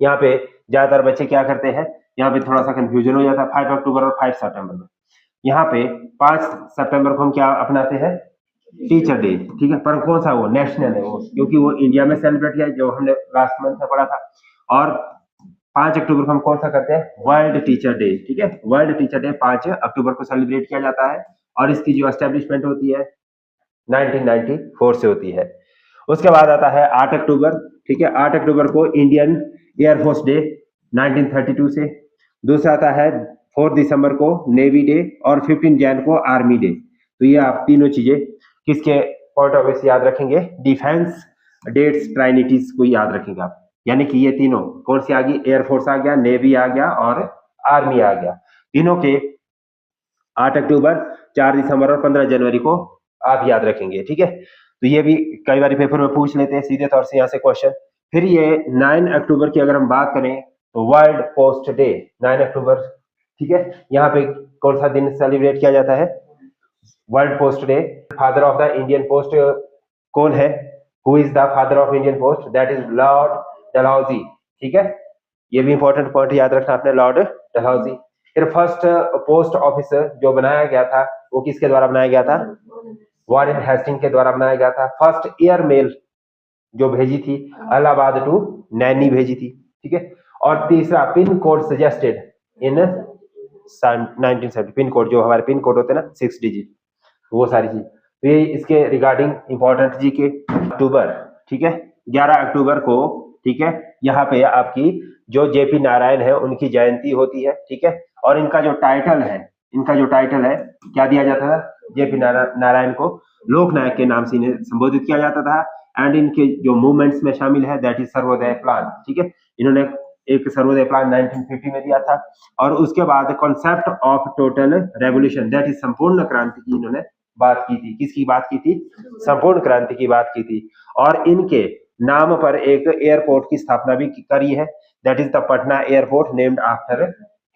यहाँ पे ज्यादातर बच्चे क्या करते हैं, यहाँ पे थोड़ा सा कंफ्यूजन हो जाता है 5 अक्टूबर और 5 सितंबर में। यहाँ पे 5 सितंबर को हम क्या अपनाते हैं, टीचर डे, ठीक है, पर कौन सा वो नेशनल है वो, क्योंकि वो इंडिया में सेलिब्रेट किया जो हमने लास्ट मंथ में पढ़ा था। और 5 अक्टूबर को हम कौन सा करते हैं, वर्ल्ड टीचर डे, ठीक है, वर्ल्ड टीचर डे 5 अक्टूबर को सेलिब्रेट किया जाता है। और इसकी जो एस्टेब्लिशमेंट होती है 1994 से होती है। उसके बाद आता है 8 अक्टूबर, ठीक है, 8 अक्टूबर को इंडियन एयरफोर्स डे 1932 से। दूसरा आता है 4 दिसंबर को नेवी डे और 15 जैन को आर्मी डे। तो ये आप तीनों चीजें किसके पॉइंट ऑफ व्यू से याद रखेंगे, डिफेंस डेट्स ट्राइनिटीज को याद रखेंगे आप। यानी कि ये तीनों कौन सी आ गई, एयरफोर्स आ गया, नेवी आ गया और आर्मी आ गया। तीनों के 8 अक्टूबर, 4 दिसंबर और 15 जनवरी को आप याद रखेंगे, ठीक है। तो ये भी कई बार पेपर में पूछ लेते हैं सीधे तौर से यहाँ से क्वेश्चन। फिर ये 9 अक्टूबर की अगर हम बात करें तो वर्ल्ड पोस्ट डे 9 अक्टूबर, ठीक है। यहाँ पे कौन सा दिन सेलिब्रेट किया जाता है, world post day. Father of the Indian post कौन है, who is the father of Indian post, that is Lord Dalhousie, ठीक है। ये भी इंपॉर्टेंट पॉइंट याद रखना आपने, लॉर्ड डलहौजी। फिर फर्स्ट पोस्ट ऑफिस जो बनाया गया था वो किसके द्वारा बनाया गया था, वॉरेन हेस्टिंग के द्वारा बनाया गया था। फर्स्ट एयर मेल जो भेजी थी इलाहाबाद टू नैनी भेजी थी, ठीक है। और तीसरा पिन कोड सजेस्टेड इन 1970, पिन कोड जो हमारे पिन कोड होते हैं ना 6 डिजिट, वो सारी चीज। तो ये इसके रिगार्डिंग इंपॉर्टेंट जी के अक्टूबर, ठीक है, 11 अक्टूबर को, ठीक है, यहाँ पे आपकी जो जेपी नारायण है उनकी जयंती होती है, ठीक है। और इनका जो टाइटल है, इनका जो टाइटल है क्या दिया जाता था, जेपी नारायण को लोकनायक के नाम से इन्हें संबोधित किया जाता था। एंड इनके जो मूवमेंट्स में शामिल है दैट इज सर्वोदय प्लान, ठीक है। इन्होंने एक सर्वोदय प्लान 1950 में दिया था। और उसके बाद concept of total revolution that is संपूर्ण क्रांति की इन्होंने बात की थी। किसकी बात की थी, संपूर्ण क्रांति की बात की थी। और इनके नाम पर एक एयरपोर्ट की स्थापना भी करी है, that is the Patna airport named after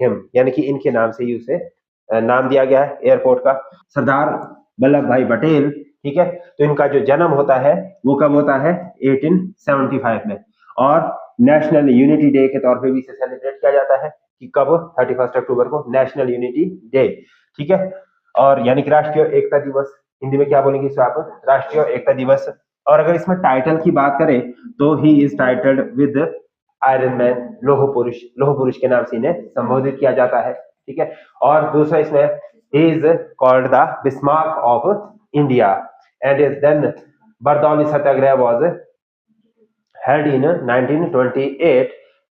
him, यानी कि इनके नाम से ही उसे नाम दिया गया है एयरपोर्ट का। सरदार वल्लभ भाई पटेल, ठीक है, तो इनका जो जन्म होता है वो कब होता है, 1875 में। और नेशनल यूनिटी डे के तौर पे भी इसे सेलिब्रेट किया जाता है कि कब, 31 अक्टूबर को नेशनल यूनिटी डे, ठीक है। और यानी कि राष्ट्रीय एकता दिवस, हिंदी में क्या बोलेंगे इसको आप, राष्ट्रीय एकता दिवस। और अगर इसमें टाइटल की बात करें तो he is titled with iron man, लोह पुरुष के नाम से इन्हें संबोधित किया जाता है, ठीक है। और दूसरा इसमें is called the Bismarck of India and then Bardoli Satyagraha was held in 1928